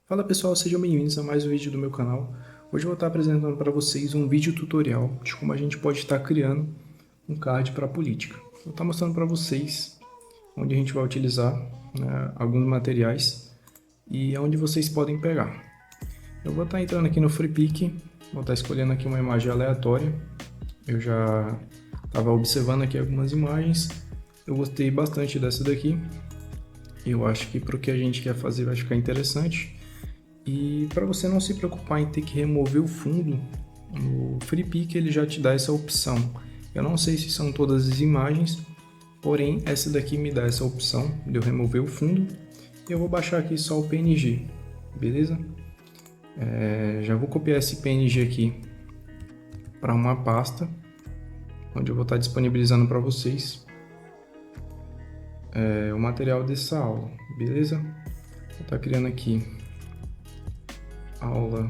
Fala pessoal, sejam bem-vindos a mais um vídeo do meu canal. Hoje eu vou estar apresentando para vocês um vídeo tutorial de como a gente pode estar criando um card para política. Vou estar mostrando para vocês onde a gente vai utilizar, alguns materiais e onde vocês podem pegar. Eu vou estar entrando aqui no FreePic, vou estar escolhendo aqui uma imagem aleatória. Eu já estava observando aqui algumas imagens, eu gostei bastante dessa daqui. Eu acho que para o que a gente quer fazer vai ficar interessante. E para você não se preocupar em ter que remover o fundo, o FreePic ele já te dá essa opção. Eu não sei se são todas as imagens, porém essa daqui me dá essa opção de eu remover o fundo. E eu vou baixar aqui só o PNG, beleza? Já vou copiar esse PNG aqui para uma pasta, onde eu vou estar disponibilizando para vocês o material dessa aula, beleza? Vou estar criando aqui aula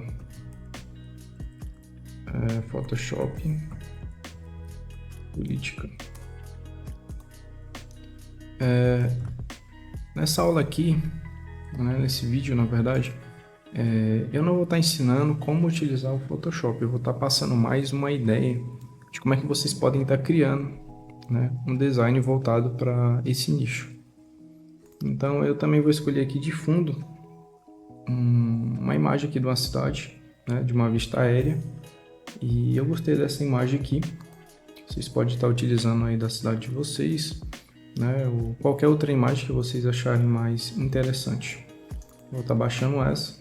Photoshop política. Nessa aula aqui, nesse vídeo na verdade, eu não vou estar ensinando como utilizar o Photoshop, eu vou estar passando mais uma ideia de como é que vocês podem estar criando, um design voltado para esse nicho. Então eu também vou escolher aqui de fundo uma imagem aqui de uma cidade, de uma vista aérea, e eu gostei dessa imagem aqui. Vocês podem estar utilizando aí da cidade de vocês, ou qualquer outra imagem que vocês acharem mais interessante. Vou estar baixando essa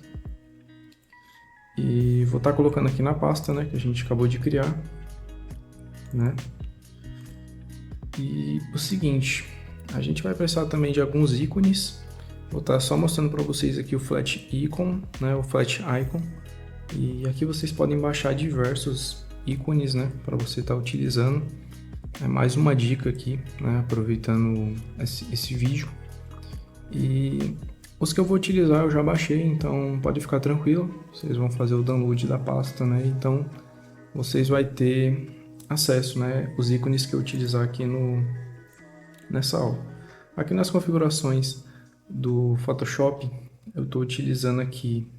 e vou estar colocando aqui na pasta, que a gente acabou de criar, E o seguinte, a gente vai precisar também de alguns ícones. Vou estar só mostrando para vocês aqui o Flat Icon, o Flat Icon. E aqui vocês podem baixar diversos ícones, para você estar utilizando. É mais uma dica aqui, aproveitando esse vídeo. E os que eu vou utilizar eu já baixei, então pode ficar tranquilo. Vocês vão fazer o download da pasta, então vocês vão ter acesso, os ícones que eu utilizar aqui nessa aula. Aqui nas configurações do Photoshop, eu estou utilizando aqui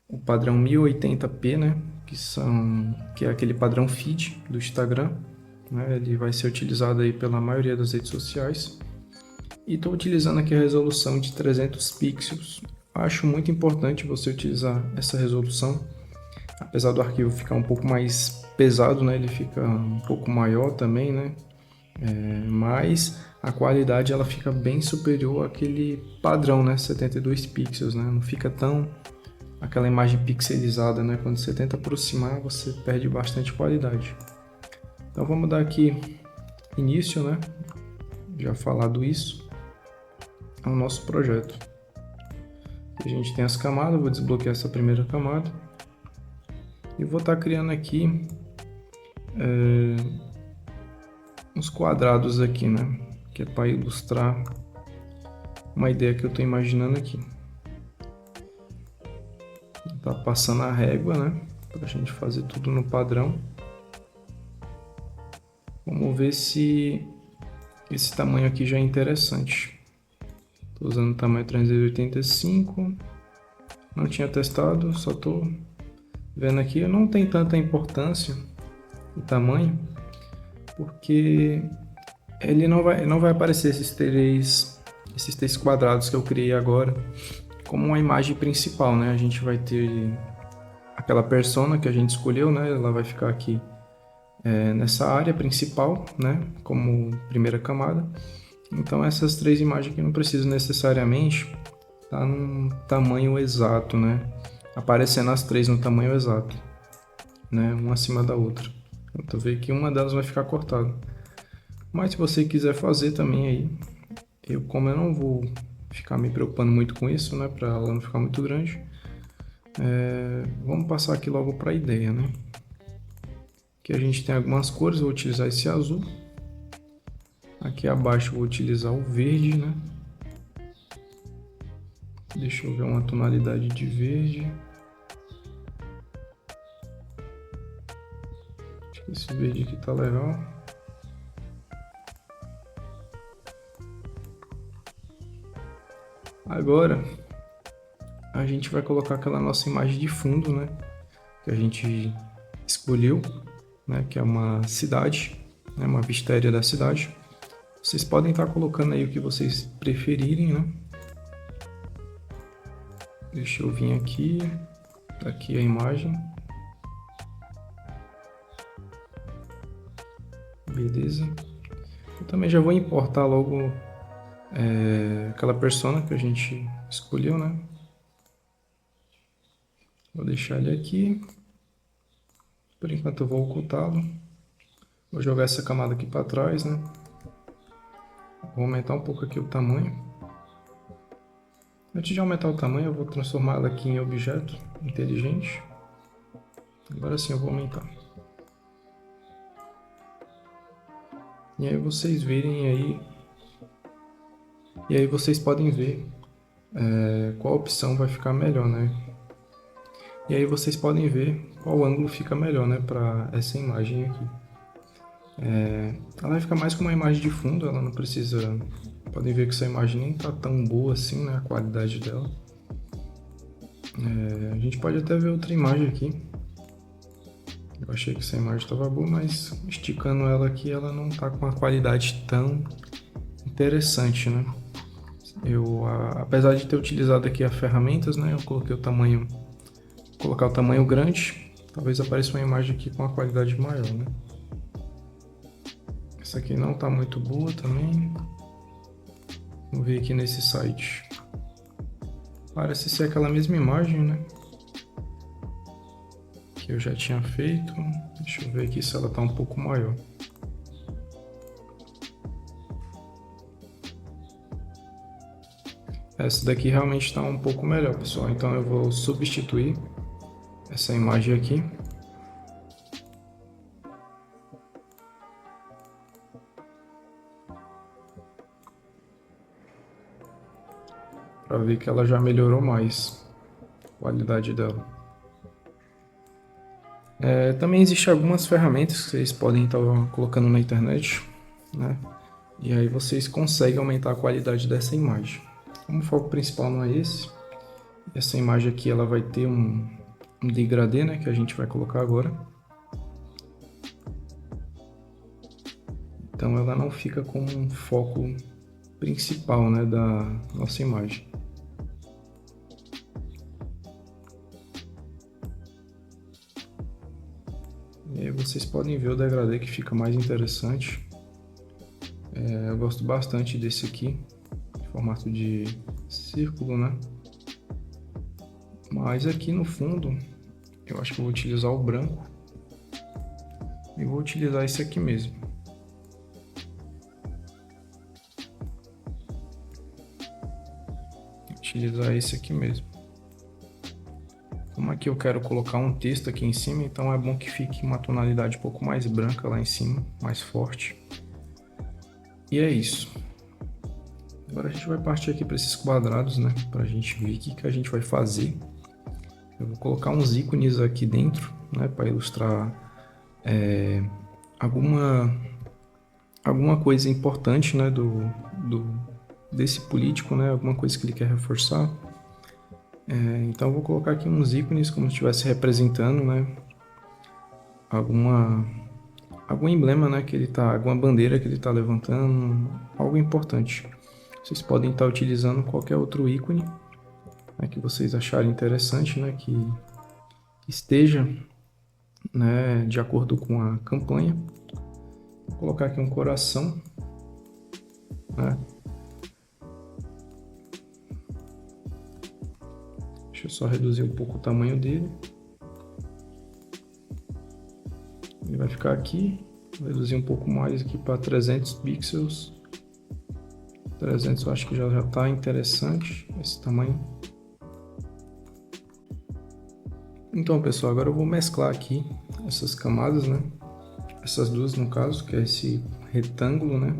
o padrão 1080p, que é aquele padrão feed do Instagram, ele vai ser utilizado aí pela maioria das redes sociais. E estou utilizando aqui a resolução de 300 pixels. Acho muito importante você utilizar essa resolução, apesar do arquivo ficar um pouco mais pesado, ele fica um pouco maior também, mas a qualidade ela fica bem superior àquele padrão, 72 pixels, não fica tão aquela imagem pixelizada, quando você tenta aproximar você perde bastante qualidade. Então vamos dar aqui início, já falado isso, ao nosso projeto. A gente tem as camadas, vou desbloquear essa primeira camada e vou estar criando aqui uns quadrados aqui, que é para ilustrar uma ideia que eu estou imaginando aqui. Tá passando a régua, para a gente fazer tudo no padrão. Vamos ver se esse tamanho aqui já é interessante. Estou usando o tamanho 385. Não tinha testado, só estou vendo aqui. Não tem tanta importância o tamanho, porque ele não vai aparecer esses três quadrados que eu criei agora como uma imagem principal, A gente vai ter aquela persona que a gente escolheu, Ela vai ficar aqui nessa área principal, como primeira camada. Então essas três imagens aqui não precisam necessariamente estar no tamanho exato, Aparecendo as três no tamanho exato, uma acima da outra. Então vê que uma delas vai ficar cortada. Mas se você quiser fazer também aí, como eu não vou ficar me preocupando muito com isso, para ela não ficar muito grande, vamos passar aqui logo para a ideia, Aqui a gente tem algumas cores, vou utilizar esse azul. Aqui abaixo vou utilizar o verde, Deixa eu ver uma tonalidade de verde. Acho que esse verde aqui tá legal. Agora, a gente vai colocar aquela nossa imagem de fundo, né? Que a gente escolheu, né? Que é uma cidade, né? Uma vista aérea da cidade. Vocês podem estar colocando aí o que vocês preferirem, né? Deixa eu vir aqui, tá aqui a imagem. Beleza. Eu também já vou importar logo aquela persona que a gente escolheu, né? Vou deixar ele aqui. Por enquanto eu vou ocultá-lo. Vou jogar essa camada aqui para trás, né? Vou aumentar um pouco aqui o tamanho. Antes de aumentar o tamanho, eu vou transformar ela aqui em objeto inteligente. Agora sim eu vou aumentar. E aí vocês verem aí. E aí vocês podem ver qual opção vai ficar melhor, né? E aí vocês podem ver qual ângulo fica melhor, né? Para essa imagem aqui. Ela vai ficar mais como uma imagem de fundo, ela não precisa... Podem ver que essa imagem nem tá tão boa assim, né? A qualidade dela. A gente pode até ver outra imagem aqui. Eu achei que essa imagem estava boa, mas esticando ela aqui, ela não tá com uma qualidade tão interessante, né? Apesar de ter utilizado aqui as ferramentas, né? Eu coloquei o tamanho... Vou colocar o tamanho grande, talvez apareça uma imagem aqui com uma qualidade maior, né? Essa aqui não tá muito boa também. Vamos ver aqui nesse site. Parece ser aquela mesma imagem, né? Que eu já tinha feito. Deixa eu ver aqui se ela tá um pouco maior. Essa daqui realmente está um pouco melhor, pessoal. Então eu vou substituir essa imagem aqui. Para ver que ela já melhorou mais a qualidade dela. Também existem algumas ferramentas que vocês podem estar colocando na internet, né? E aí vocês conseguem aumentar a qualidade dessa imagem. Como o foco principal não é esse, essa imagem aqui ela vai ter um degradê, né? Que a gente vai colocar agora. Então ela não fica como um foco principal, né, da nossa imagem. E aí vocês podem ver o degradê que fica mais interessante. Eu gosto bastante desse aqui, em formato de círculo, né? Mas aqui no fundo, eu acho que eu vou utilizar o branco. E vou utilizar esse aqui mesmo. Utilizar esse aqui mesmo. Como aqui eu quero colocar um texto aqui em cima, então é bom que fique uma tonalidade um pouco mais branca lá em cima, mais forte. E é isso. Agora a gente vai partir aqui para esses quadrados, né? Para a gente ver o que a gente vai fazer. Eu vou colocar uns ícones aqui dentro, né? Para ilustrar alguma coisa importante, né? Desse político, né? Alguma coisa que ele quer reforçar. Então eu vou colocar aqui uns ícones como se estivesse representando, né? Algum emblema, né? Que ele tá, alguma bandeira que ele está levantando, algo importante. Vocês podem estar utilizando qualquer outro ícone, né, que vocês acharem interessante, né? Que esteja, né? De acordo com a campanha. Vou colocar aqui um coração, né? Deixa eu só reduzir um pouco o tamanho dele. Ele vai ficar aqui. Vou reduzir um pouco mais aqui para 300 pixels. 300 eu acho que já está interessante esse tamanho. Então, pessoal, agora eu vou mesclar aqui essas camadas, né? Essas duas, no caso, que é esse retângulo, né?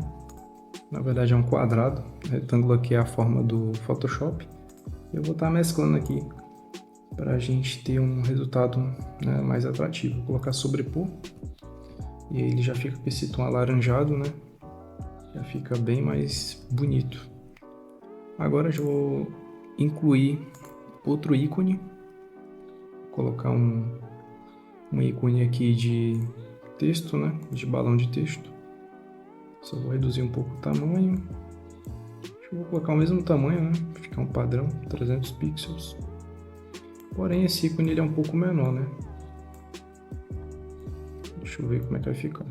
Na verdade é um quadrado. O retângulo aqui é a forma do Photoshop. Eu vou estar mesclando aqui para a gente ter um resultado, né, mais atrativo. Vou colocar sobrepor e aí ele já fica com esse tom alaranjado, né? Já fica bem mais bonito. Agora eu vou incluir outro ícone. Vou colocar um ícone aqui de texto, né? De balão de texto. Só vou reduzir um pouco o tamanho. Eu vou colocar o mesmo tamanho, né? Pra ficar um padrão, 300 pixels. Porém, esse ícone ele é um pouco menor, né? Deixa eu ver como é que vai ficar.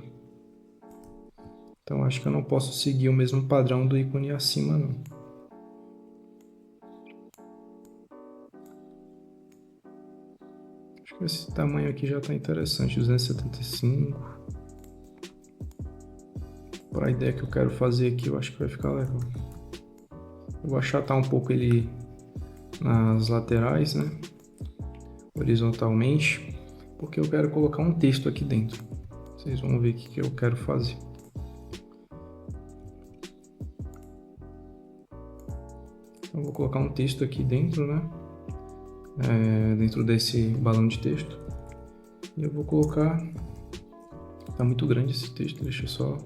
Então, acho que eu não posso seguir o mesmo padrão do ícone acima, não. Acho que esse tamanho aqui já está interessante, 275. Para a ideia que eu quero fazer aqui, eu acho que vai ficar legal. Eu vou achatar um pouco ele nas laterais, né? Horizontalmente, porque eu quero colocar um texto aqui dentro. Vocês vão ver o que eu quero fazer. Então, vou colocar um texto aqui dentro, né? Dentro desse balão de texto. E eu vou colocar... Tá muito grande esse texto, deixa eu só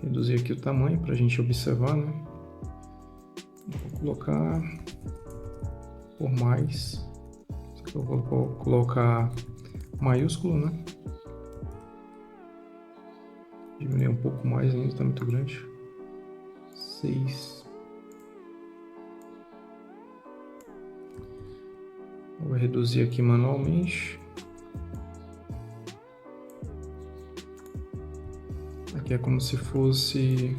reduzir aqui o tamanho para a gente observar, né? Vou colocar por mais. Eu vou colocar maiúsculo, né? Diminuir um pouco mais ainda, tá muito grande. 6. Vou reduzir aqui manualmente. Aqui é como se fosse...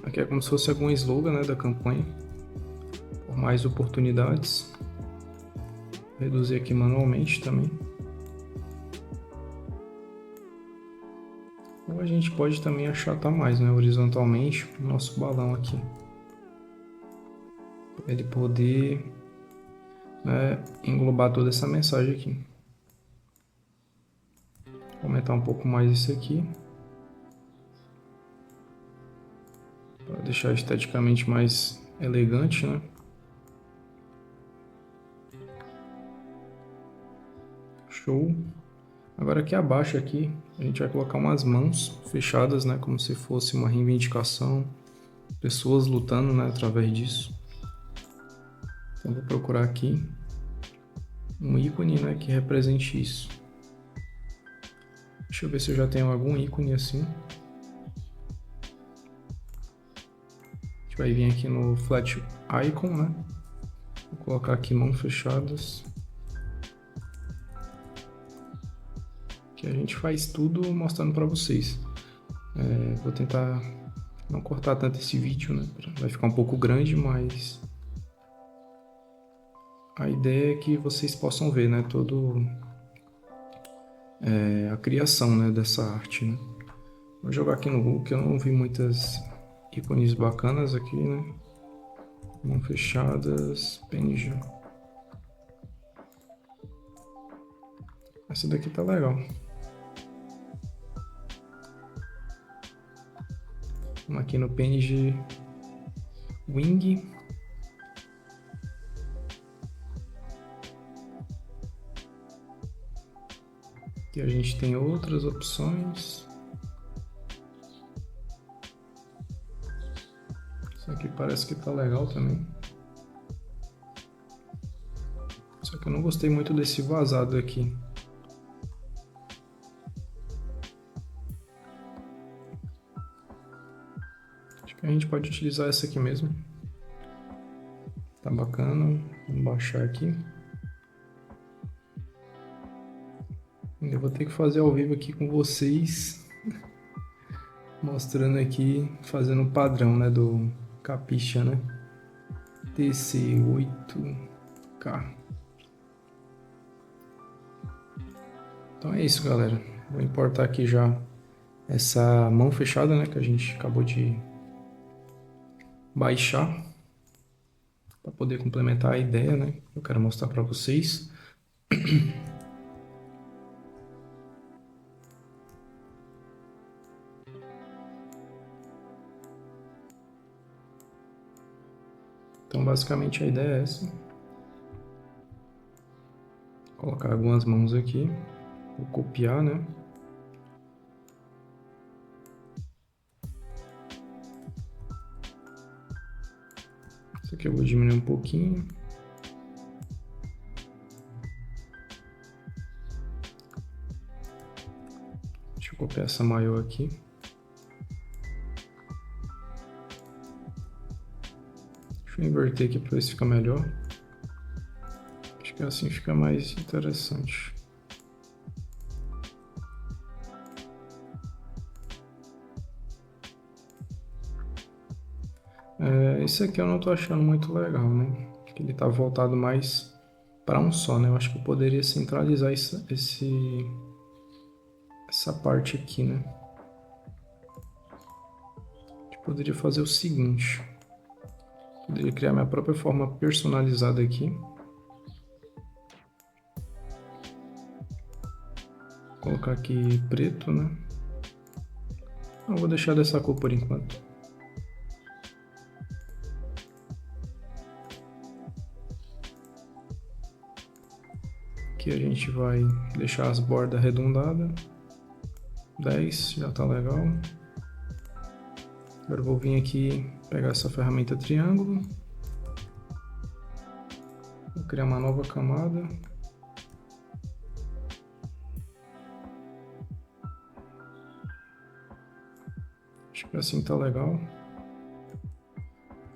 Aqui é como se fosse algum slogan, né, da campanha. Por mais oportunidades. Vou reduzir aqui manualmente também. Ou a gente pode também achatar mais, né, horizontalmente, o nosso balão aqui. Para ele poder, né, englobar toda essa mensagem aqui. Vou aumentar um pouco mais esse aqui. Para deixar esteticamente mais elegante, né? Show. Agora aqui abaixo aqui, a gente vai colocar umas mãos fechadas, né? Como se fosse uma reivindicação. Pessoas lutando, né? Através disso. Então vou procurar aqui um ícone, né? Que represente isso. Deixa eu ver se eu já tenho algum ícone assim. A gente vai vir aqui no Flat Icon, né? Vou colocar aqui mãos fechadas. Que a gente faz tudo mostrando para vocês. Vou tentar não cortar tanto esse vídeo, né? Vai ficar um pouco grande, mas a ideia é que vocês possam ver, né? A criação, né? Dessa arte, né? Vou jogar aqui no Google, que eu não vi muitas ícones bacanas aqui, né? Mão fechadas, PNG. Essa daqui tá legal. Vamos aqui no PNG Wing. Aqui a gente tem outras opções. Isso aqui parece que tá legal também. Só que eu não gostei muito desse vazado aqui. Acho que a gente pode utilizar essa aqui mesmo. Tá bacana. Vamos baixar aqui. Eu vou ter que fazer ao vivo aqui com vocês. Mostrando aqui, fazendo o padrão, né, do Captcha, né? TC8K. Então é isso, galera. Vou importar aqui já essa mão fechada, né, que a gente acabou de baixar para poder complementar a ideia, né? Eu quero mostrar para vocês. Então, basicamente a ideia é essa. Colocar algumas mãos aqui. Vou copiar, né? Isso aqui eu vou diminuir um pouquinho. Deixa eu copiar essa maior aqui. Deixa eu inverter aqui para ver se fica melhor. Acho que assim fica mais interessante. Esse aqui eu não tô achando muito legal, né? Porque ele tá voltado mais para um só, né? Eu acho que eu poderia centralizar essa parte aqui, né? Eu poderia fazer o seguinte. Poderia criar minha própria forma personalizada aqui. Vou colocar aqui preto, né? Eu vou deixar dessa cor por enquanto. Aqui a gente vai deixar as bordas arredondadas. 10, já tá legal. Agora eu vou vir aqui pegar essa ferramenta triângulo. Vou criar uma nova camada. Acho que assim tá legal.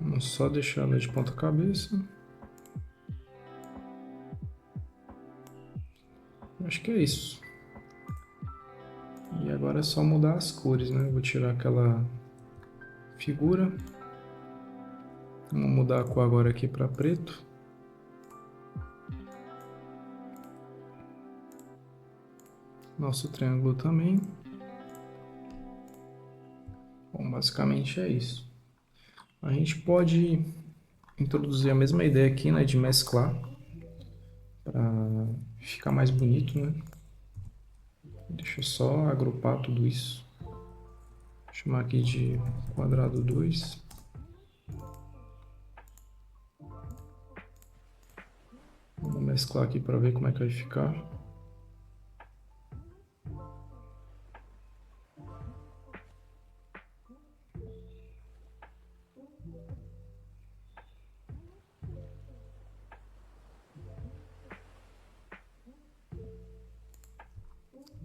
Vamos só deixar ela de ponta cabeça. Acho que é isso. E agora é só mudar as cores, né? Vou tirar aquela figura. Vamos mudar a cor agora aqui para preto. Nosso triângulo também. Bom, basicamente é isso. A gente pode introduzir a mesma ideia aqui, né, de mesclar para ficar mais bonito, né? Deixa eu só agrupar tudo isso. Vou chamar aqui de quadrado 2. Vou mesclar aqui para ver como é que vai ficar.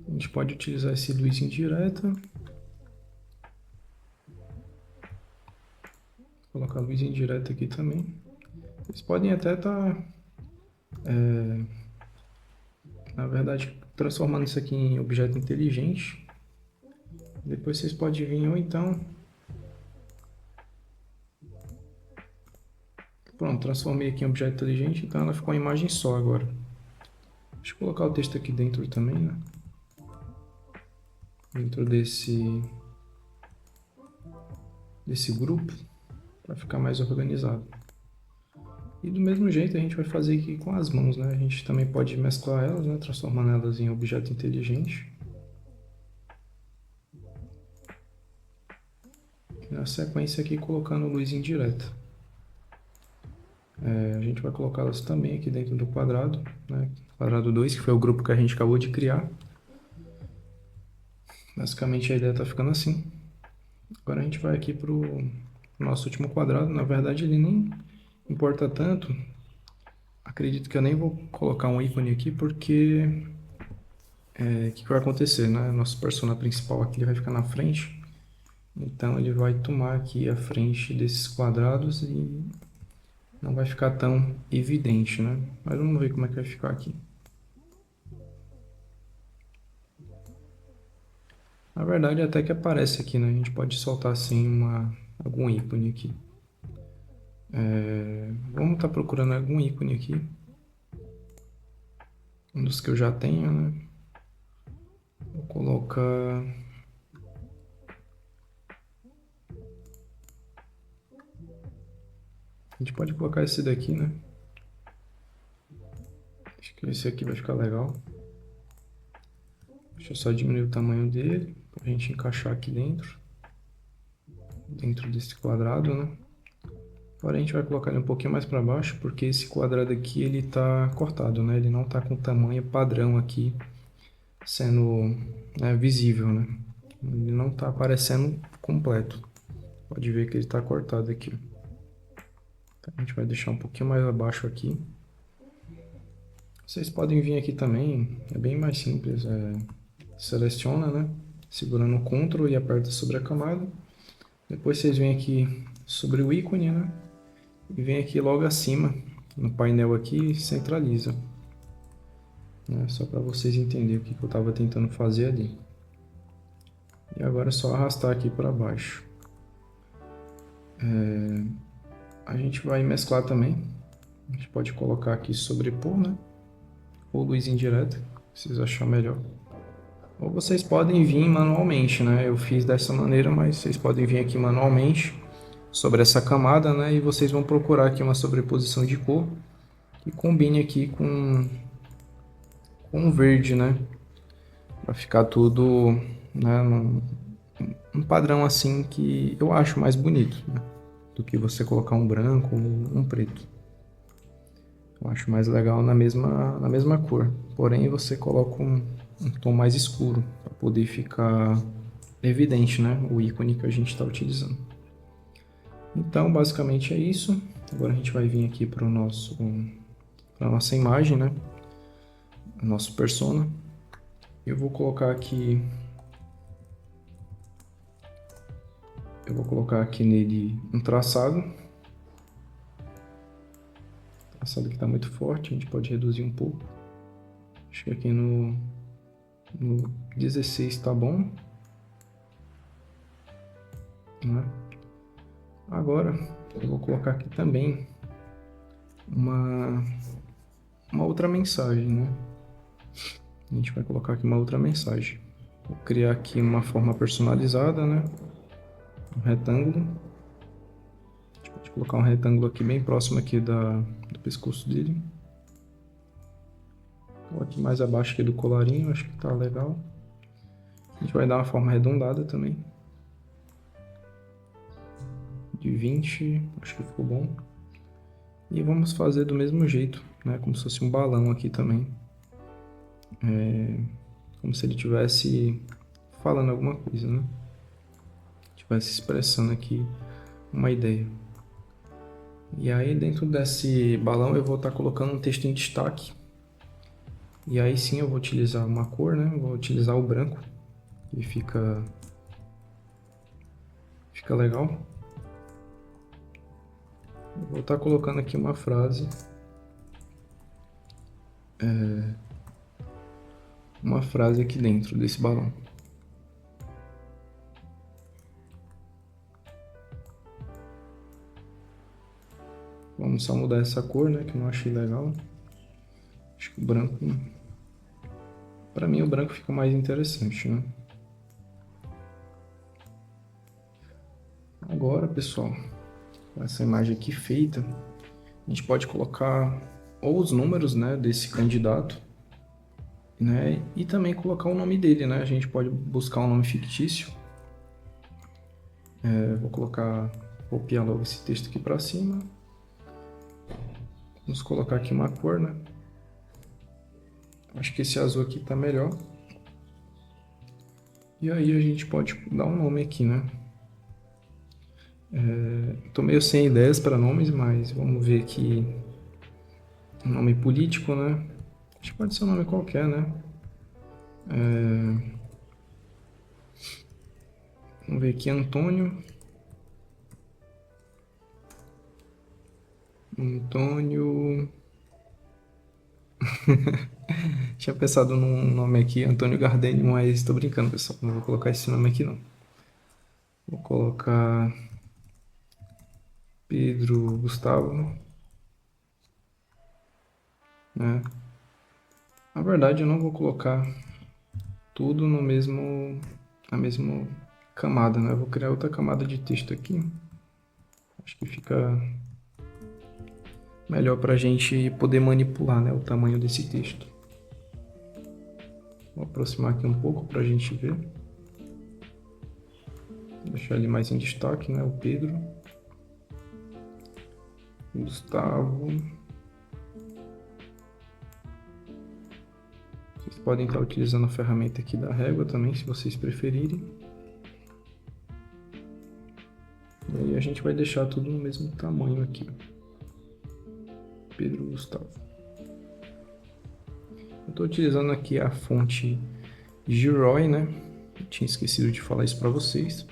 A gente pode utilizar esse luz indireta. Vou colocar luz indireta aqui também. Vocês podem até estar, na verdade, transformando isso aqui em objeto inteligente. Depois vocês podem vir ou então... Pronto, transformei aqui em objeto inteligente, então ela ficou uma imagem só agora. Deixa eu colocar o texto aqui dentro também, né? Dentro desse grupo, para ficar mais organizado. E do mesmo jeito a gente vai fazer aqui com as mãos, né? A gente também pode mesclar elas, né? Transformando elas em objeto inteligente. E na sequência aqui colocando luz indireta. A gente vai colocá-las também aqui dentro do quadrado, né? Quadrado 2, que foi o grupo que a gente acabou de criar. Basicamente a ideia está ficando assim. Agora a gente vai aqui para o nosso último quadrado. Na verdade ele nem importa tanto. Acredito que eu nem vou colocar um ícone aqui porque o que vai acontecer, né? Nosso personagem principal aqui ele vai ficar na frente. Então ele vai tomar aqui a frente desses quadrados e não vai ficar tão evidente, né? Mas vamos ver como é que vai ficar aqui. Na verdade, até que aparece aqui, né? A gente pode soltar assim algum ícone aqui. Vamos estar procurando algum ícone aqui. Um dos que eu já tenho, né? Vou colocar... A gente pode colocar esse daqui, né? Acho que esse aqui vai ficar legal. Deixa eu só diminuir o tamanho dele, para a gente encaixar aqui dentro desse quadrado, né? Agora a gente vai colocar ele um pouquinho mais para baixo, porque esse quadrado aqui ele está cortado, né? Ele não está com o tamanho padrão aqui sendo visível, né? Ele não está aparecendo completo. Pode ver que ele está cortado aqui. A gente vai deixar um pouquinho mais abaixo aqui. Vocês podem vir aqui também, é bem mais simples. Seleciona, né? Segurando o Ctrl e aperta sobre a camada. Depois vocês vêm aqui sobre o ícone, né? E vem aqui logo acima, no painel aqui, centraliza. Né? Só para vocês entenderem o que eu estava tentando fazer ali. E agora é só arrastar aqui para baixo. A gente vai mesclar também. A gente pode colocar aqui sobrepor, né? Ou luz indireta, se vocês acharem melhor. Ou vocês podem vir manualmente, né? Eu fiz dessa maneira, mas vocês podem vir aqui manualmente sobre essa camada, né? E vocês vão procurar aqui uma sobreposição de cor que combine aqui com o verde, né? Para ficar tudo, né, um padrão assim que eu acho mais bonito, né? Do que você colocar um branco ou um preto. Eu acho mais legal na mesma cor. Porém, você coloca um tom mais escuro para poder ficar evidente, né, o ícone que a gente está utilizando. Então, basicamente é isso. Agora a gente vai vir aqui para a nossa imagem, né, o nosso persona. Eu vou colocar aqui nele um traçado. O traçado que está muito forte, a gente pode reduzir um pouco. Acho que aqui no 16 está bom. Né? Agora eu vou colocar aqui também uma outra mensagem, né? A gente vai colocar aqui uma outra mensagem. Vou criar aqui uma forma personalizada, né? Um retângulo. A gente pode colocar um retângulo aqui bem próximo aqui do pescoço dele. Ou aqui mais abaixo aqui do colarinho, acho que tá legal. A gente vai dar uma forma arredondada também. De 20, acho que ficou bom. E vamos fazer do mesmo jeito, né? Como se fosse um balão aqui também. Como se ele estivesse falando alguma coisa, né? Estivesse expressando aqui uma ideia. E aí dentro desse balão eu vou estar colocando um texto em destaque. E aí sim eu vou utilizar uma cor, né? Vou utilizar o branco. E fica legal. Eu vou estar colocando aqui uma frase. Uma frase aqui dentro desse balão. Vamos só mudar essa cor, né? Que eu não achei legal. Acho que o branco... Para mim o branco fica mais interessante, né? Agora, pessoal, com essa imagem aqui feita, a gente pode colocar ou os números, né, desse candidato, né, e também colocar o nome dele, né? A gente pode buscar um nome fictício. Vou copiar logo esse texto aqui para cima. Vamos colocar aqui uma cor, né? Acho que esse azul aqui tá melhor. E aí a gente pode dar um nome aqui, né? Tô meio sem ideias para nomes, mas vamos ver aqui um nome político, né? Acho que pode ser um nome qualquer, né? Vamos ver aqui, Antônio. Tinha pensado num nome aqui, Antônio Gardênio, mas tô brincando, pessoal. Não vou colocar esse nome aqui, não. Vou colocar Pedro Gustavo, né? Na verdade, eu não vou colocar tudo na mesma camada, né? Eu vou criar outra camada de texto aqui. Acho que fica melhor para a gente poder manipular, né, o tamanho desse texto. Vou aproximar aqui um pouco para a gente ver. Vou deixar ele mais em destaque, né, o Pedro. Gustavo. Vocês podem estar utilizando a ferramenta aqui da régua também, se vocês preferirem. E aí a gente vai deixar tudo no mesmo tamanho aqui. Pedro Gustavo. Eu estou utilizando aqui a fonte Gilroy, né? Eu tinha esquecido de falar isso para vocês,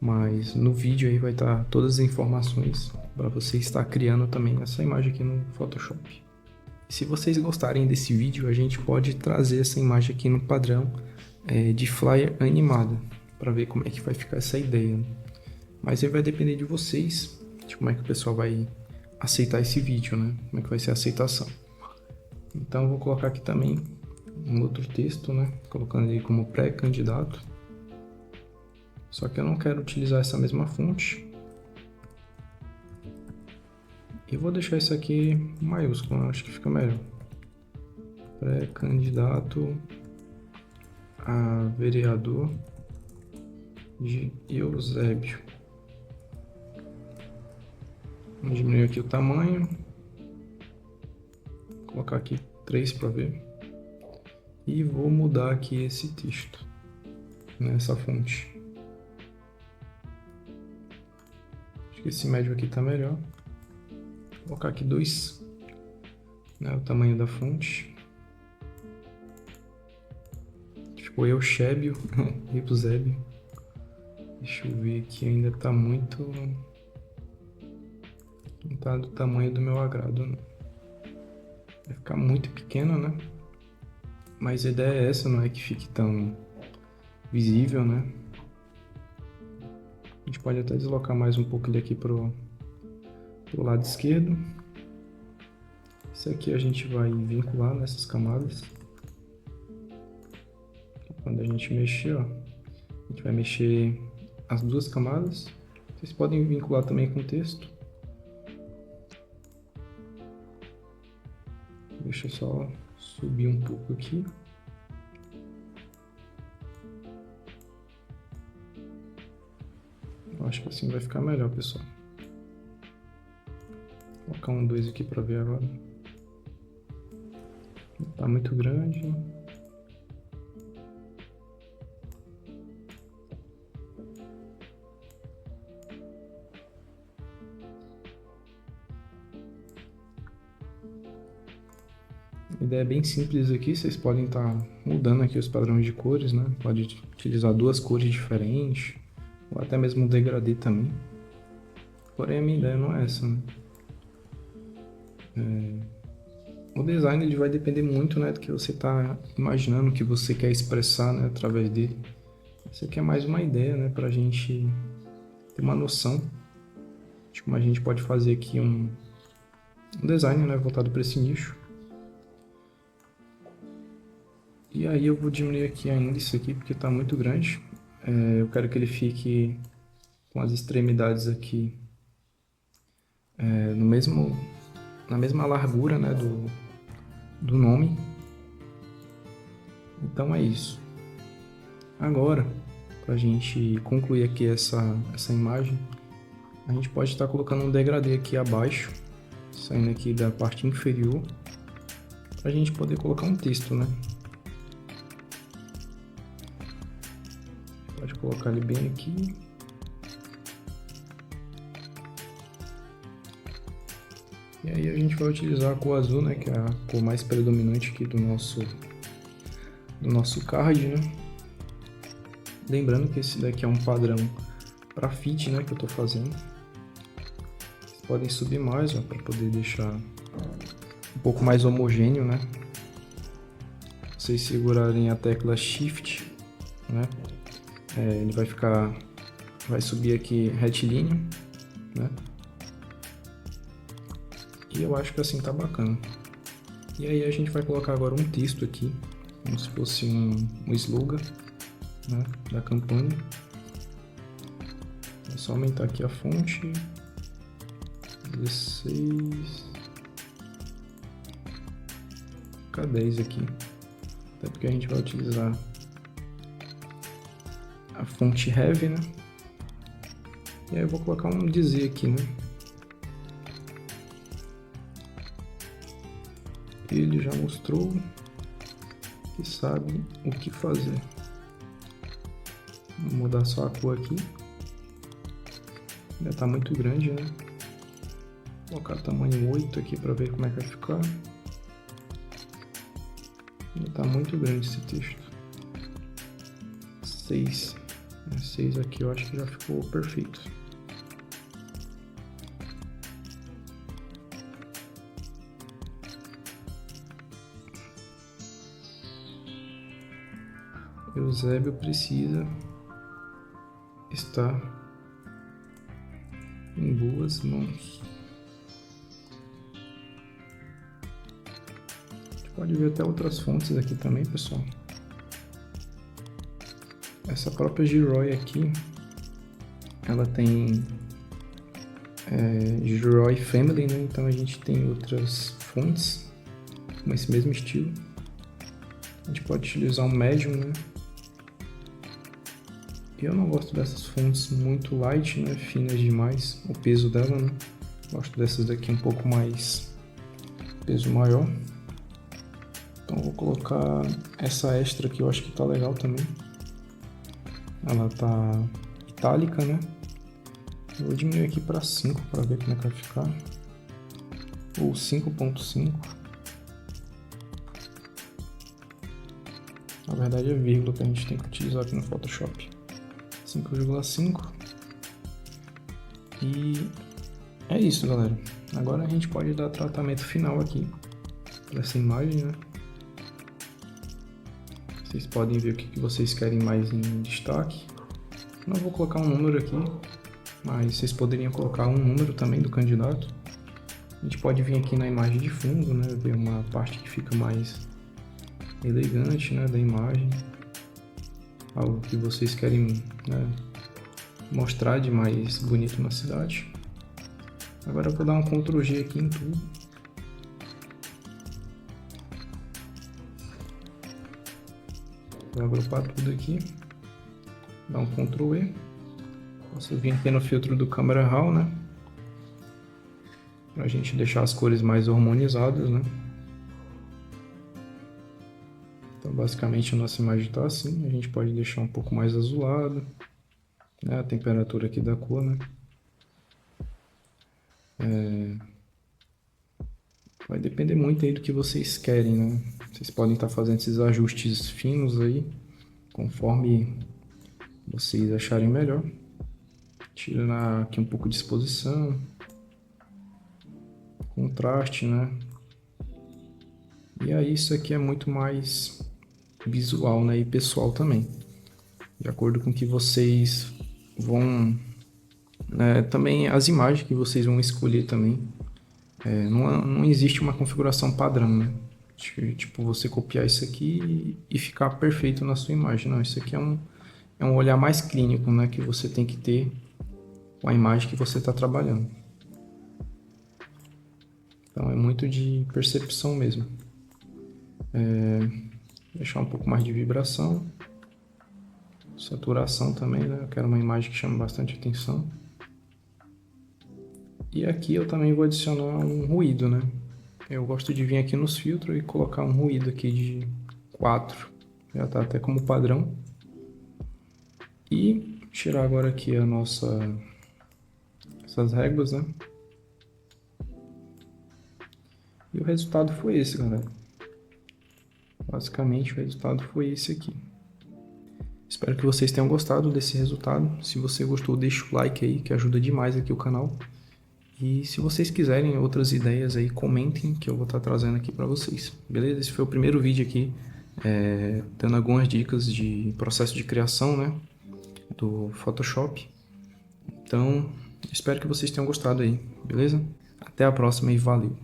mas no vídeo aí vai estar todas as informações para você estar criando também essa imagem aqui no Photoshop. Se vocês gostarem desse vídeo, a gente pode trazer essa imagem aqui no padrão de flyer animada, para ver como é que vai ficar essa ideia. Mas aí vai depender de vocês, de como é que o pessoal vai aceitar esse vídeo, né? Como é que vai ser a aceitação. Então eu vou colocar aqui também um outro texto, né? Colocando ele como pré-candidato. Só que eu não quero utilizar essa mesma fonte. E vou deixar isso aqui maiúsculo, eu acho que fica melhor. Pré-candidato a vereador de Eusébio. Vamos diminuir aqui o tamanho. Vou colocar aqui 3 para ver. E vou mudar aqui esse texto nessa fonte. Acho que esse médio aqui está melhor. Vou colocar aqui 2, né, o tamanho da fonte. Ficou Eusébio, Eusébio. Deixa eu ver aqui, ainda está muito... não está do tamanho do meu agrado, não. Vai ficar muito pequeno, né? Mas a ideia é essa, não é que fique tão visível, né? A gente pode até deslocar mais um pouco ele aqui pro lado esquerdo. Isso aqui a gente vai vincular nessas camadas. Quando a gente mexer, ó, a gente vai mexer as 2 camadas. Vocês podem vincular também com o texto. Deixa eu só subir um pouco aqui. Eu acho que assim vai ficar melhor, pessoal. Vou colocar um 2 aqui para ver agora. Não tá muito grande. A ideia é bem simples aqui, vocês podem estar mudando aqui os padrões de cores, né? Pode utilizar 2 cores diferentes, ou até mesmo um degradê também. Porém a minha ideia não é essa, né? O design ele vai depender muito, né, do que você está imaginando, o que você quer expressar, né, através dele. Isso aqui é mais uma ideia, né, para a gente ter uma noção de como a gente pode fazer aqui um design, né, voltado para esse nicho. E aí eu vou diminuir aqui ainda isso aqui, porque está muito grande. Eu quero que ele fique com as extremidades aqui na mesma largura, né, do nome. Então é isso. Agora, para a gente concluir aqui essa imagem, a gente pode estar colocando um degradê aqui abaixo, saindo aqui da parte inferior, para a gente poder colocar um texto, né? Pode colocar ele bem aqui. E aí a gente vai utilizar a cor azul, né, que é a cor mais predominante aqui do nosso card, né? Lembrando que esse daqui é um padrão para fit, né, que eu estou fazendo. Vocês podem subir mais, ó, para poder deixar um pouco mais homogêneo, né? Se vocês segurarem a tecla Shift, né, ele vai subir aqui retilíneo, né? E eu acho que assim tá bacana. E aí a gente vai colocar agora um texto aqui, como se fosse um slogan, né, da campanha. É só aumentar aqui a fonte. 16. Ficar 10 aqui. Até porque a gente vai utilizar a fonte Heavy, né? E aí eu vou colocar um dizer aqui, né? Ele já mostrou que sabe o que fazer. Vou mudar só a cor aqui. Já está muito grande, né? Vou colocar tamanho 8 aqui para ver como é que vai ficar. Ainda tá muito grande esse texto. 6. 6 aqui eu acho que já ficou perfeito. Eusébio precisa estar em boas mãos. A gente pode ver até outras fontes aqui também, pessoal. Essa própria Gilroy aqui, ela tem Gilroy Family, né? Então a gente tem outras fontes com esse mesmo estilo. A gente pode utilizar um Medium, né? Eu não gosto dessas fontes muito light, né? Finas demais, o peso dela, né? Gosto dessas daqui um pouco mais peso maior. Então vou colocar essa extra aqui, eu acho que tá legal também. Ela tá itálica, né? Eu vou diminuir aqui para 5 para ver como é que vai ficar. Ou 5.5. Na verdade é vírgula que a gente tem que utilizar aqui no Photoshop. 5,5. E é isso, galera. Agora a gente pode dar tratamento final aqui para essa imagem, né? Vocês podem ver o que vocês querem mais em destaque. Não vou colocar um número aqui, mas vocês poderiam colocar um número também do candidato. A gente pode vir aqui na imagem de fundo, né? Ver uma parte que fica mais elegante, né? Da imagem. Algo que vocês querem, né, mostrar de mais bonito na cidade. Agora eu vou dar um Ctrl G aqui em tudo. Vou agrupar tudo aqui. Dar um Ctrl E. Posso vir aqui no filtro do Camera Raw, né? Pra gente deixar as cores mais harmonizadas, né? Então basicamente a nossa imagem está assim. A gente pode deixar um pouco mais azulado, né? A temperatura aqui da cor, né? Vai depender muito aí do que vocês querem, né? Vocês podem estar fazendo esses ajustes finos aí, conforme vocês acharem melhor. Tira aqui um pouco de exposição, contraste, né? E aí isso aqui é muito mais visual, né? E pessoal também. De acordo com o que vocês vão... também as imagens que vocês vão escolher também. Não existe uma configuração padrão, né? Tipo, você copiar isso aqui e ficar perfeito na sua imagem. Não, isso aqui é um olhar mais clínico, né? Que você tem que ter com a imagem que você está trabalhando. Então é muito de percepção mesmo. Deixar um pouco mais de vibração. Saturação também, né? Eu quero uma imagem que chame bastante atenção. E aqui eu também vou adicionar um ruído, né? Eu gosto de vir aqui nos filtros e colocar um ruído aqui de 4. Já tá até como padrão. E tirar agora aqui essas réguas, né? E o resultado foi esse, galera. Basicamente o resultado foi esse aqui. Espero que vocês tenham gostado desse resultado. Se você gostou, deixa o like aí, que ajuda demais aqui o canal. E se vocês quiserem outras ideias aí, comentem que eu vou estar trazendo aqui para vocês. Beleza? Esse foi o primeiro vídeo aqui, dando algumas dicas de processo de criação, né, do Photoshop. Então, espero que vocês tenham gostado aí, beleza? Até a próxima e valeu!